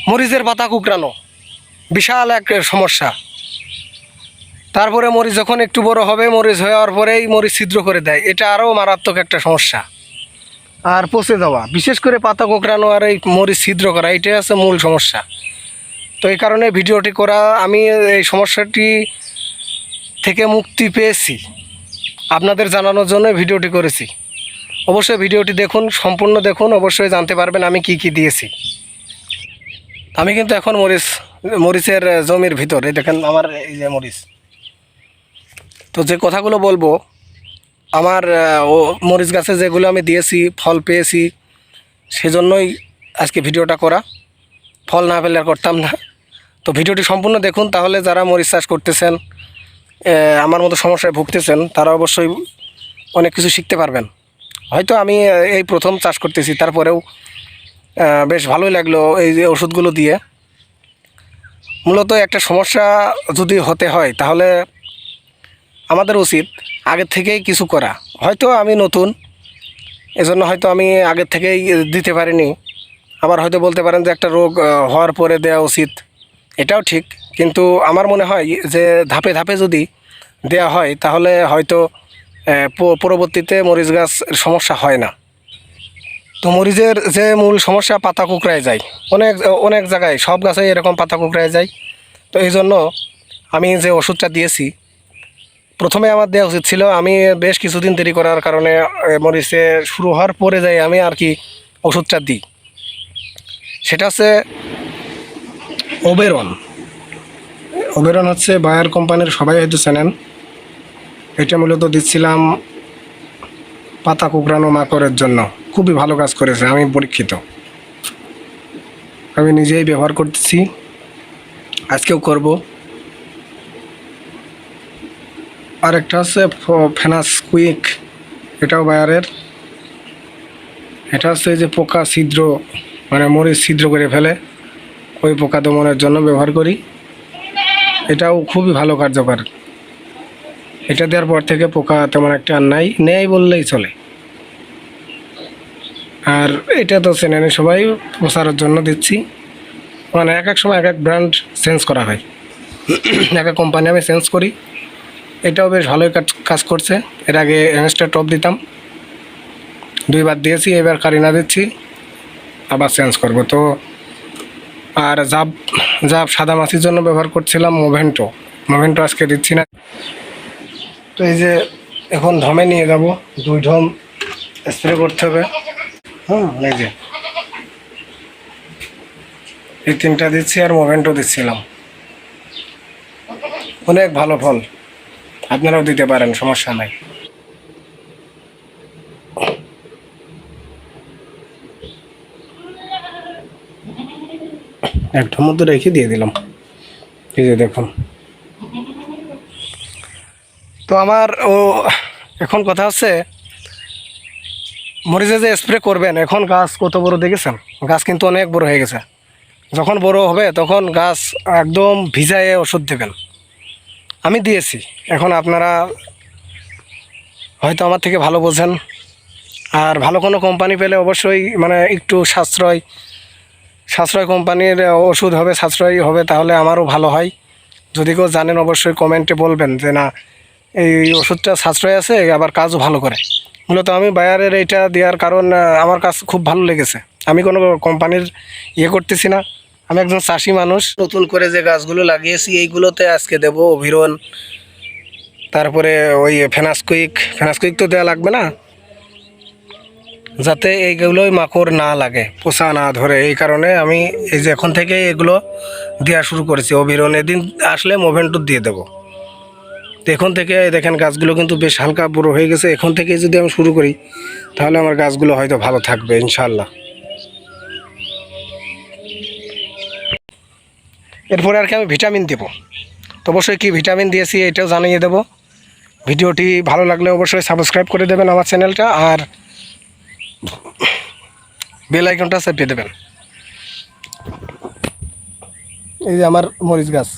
মরিচের পাতা কুকরানো বিশাল এক সমস্যা। তারপরে মরিচ যখন একটু বড় হবে, মরিচ হওয়ার পরেই মরিচ ছিদ্র করে দেয়, এটা আরও মারাত্মক একটা সমস্যা। আর পচে যাওয়া, বিশেষ করে পাতা কোঁকড়ানো আর এই মরিচ ছিদ্র করা, এটাই আছে মূল সমস্যা। তো এই কারণে ভিডিওটি করা, আমি এই সমস্যাটি থেকে মুক্তি পেয়েছি আপনাদের জানানোর জন্য ভিডিওটি করেছি। অবশ্যই ভিডিওটি দেখুন, সম্পূর্ণ দেখুন, অবশ্যই জানতে পারবেন আমি কি কি দিয়েছি। আমি কিন্তু এখন মরিচের জমির ভিতরে দেখেন আমার এই যে মরিচ। তো যে কথাগুলো বলবো, আমার মরিচ গাছে যেগুলো আমি দিয়েছি ফল পেয়েছি, সেজন্যই আজকে ভিডিওটা করা। ফল না পেলে আর করতাম না। তো ভিডিওটি সম্পূর্ণ দেখুন, তাহলে যারা মরিচ চাষ করতেছেন, আমার মতো সমস্যায় ভুগতেছেন, তারা অবশ্যই অনেক কিছু শিখতে পারবেন। হয়তো আমি এই প্রথম চাষ করতেছি, তারপরেও বেশ ভালোই লাগলো এই যে ওষুধগুলো দিয়ে। মূলত একটা সমস্যা যদি হতে হয়, তাহলে আমাদের উচিত আগের থেকেই কিছু করা। হয়তো আমি নতুন, এজন্য হয়তো আমি আগের থেকেই দিতে পারিনি। আবার হয়তো বলতে পারেন যে একটা রোগ হওয়ার পরে দেওয়া উচিত, এটাও ঠিক। কিন্তু আমার মনে হয় যে ধাপে ধাপে যদি দেওয়া হয়, তাহলে হয়তো পরবর্তীতে মরিচ গাছ সমস্যা হয় না। তো মরিচের যে মূল সমস্যা, পাতা কুঁকড়ায় যায় অনেক অনেক জায়গায়, সব গাছে এরকম পাতা কুঁকড়ায় যায়। তো এই জন্য আমি যে ওষুধটা দিয়েছি, প্রথমে আমার দেওয়া উচিত ছিল। আমি বেশ কিছুদিন দেরি করার কারণে মরিচে শুরু হওয়ার পরে যাই আমি আর কি ওষুধটা দিই। সেটা হচ্ছে ওবেরন। ওবেরন হচ্ছে বায়ার কোম্পানির, সবাই হয়তো চেনেন। এটা মূলত দিচ্ছিলাম পাতা কুঁকড়ানো মাকড়ের জন্য। খুবই ভালো কাজ করেছে, আমি পরীক্ষিত, আমি নিজেই ব্যবহার করতেছি, আজকেও করব। আর একটা হচ্ছে ফেনাস কুইক, এটাও বায়ারের। এটা হচ্ছে যে পোকা ছিদ্র, মানে মরিচ ছিদ্র করে ফেলে, ওই পোকা দমনের জন্য ব্যবহার করি। এটাও খুবই ভালো কার্যকর। এটা দেওয়ার পর থেকে পোকা তেমন একটা আর নেই বললেই চলে। আর এটা তো চেনেন সবাই, প্রচারের জন্য দিচ্ছি। মানে এক এক সময় এক এক ব্র্যান্ড চেঞ্জ করা হয়, এক এক কোম্পানি আমি চেঞ্জ করি। এটাও বেশ ভালোই কাজ করছে। এর আগে এমএসটা টপ দিতাম, 2বার দিয়েছি, এবার কারিনা দিচ্ছি, আবার চেঞ্জ করব। তো আর জাব সাদা মাছির জন্য ব্যবহার করছিলাম মোভেন্টো আজকে দিচ্ছি না। তো এই যে এখন ঢমে নিয়ে যাব, 2 ঢম স্প্রে করতে হবে। এই যে এই 3টা দিচ্ছি, আর মোভেন্টো দিচ্ছিলাম। অনেক ভালো ফল, আপনারাও দিতে পারেন, সমস্যা নাই। একটার মধ্যে রেখে দিয়ে দিলাম, এই যে দেখুন। তো আমার এখন কথা হচ্ছে, মরিচে যে স্প্রে করবেন, এখন গাছ কত বড় দেখেছেন? গাছ কিন্তু অনেক বড় হয়ে গেছে। যখন বড় হবে তখন গাছ একদম ভিজায়ে ওষুধ দেবেন। আমি দিয়েছি, এখন আপনারা হয়তো আমার থেকে ভালো বোঝেন। আর ভালো কোনো কোম্পানি পেলে অবশ্যই, মানে একটু সাশ্রয় কোম্পানির ওষুধ হবে, সাশ্রয়ী হবে, তাহলে আমারও ভালো হয়। যদি কেউ জানেন অবশ্যই কমেন্টে বলবেন যে না, এই ওষুধটা সাশ্রয় আছে, আবার কাজও ভালো করে। মূলত আমি বায়ারের এইটা দেওয়ার কারণ, আমার কাছে খুব ভালো লেগেছে। আমি কোনো কোম্পানির করতেছি না, আমি একজন চাষি মানুষ। নতুন করে যে গাছগুলো লাগিয়েছি, এইগুলোতে আজকে দেবো অভিরন, তারপরে ওই ফেনাসকুইক তো দেওয়া লাগবে না, যাতে এইগুলোই মাকড় না লাগে, পোষা না ধরে। এই কারণে আমি এই যে এখন থেকে এগুলো দেওয়া শুরু করেছি। অভিরন এদিন আসলে মোভেন্টো দিয়ে দেবো। তো এখন থেকে দেখেন গাছগুলো কিন্তু বেশ হালকা বড়ো হয়ে গেছে। এখন থেকে যদি আমি শুরু করি, তাহলে আমার গাছগুলো হয়তো ভালো থাকবে ইনশাল্লাহ। এরপরে আর কি আমি ভিটামিন দেবো। তো অবশ্যই কী ভিটামিন দিয়েছি এটাও জানিয়ে দেবো। ভিডিওটি ভালো লাগলে অবশ্যই সাবস্ক্রাইব করে দেবেন আমার চ্যানেলটা, আর বেল আইকনটা চেপে দেবেন। এই যে আমার মরিচ গাছ।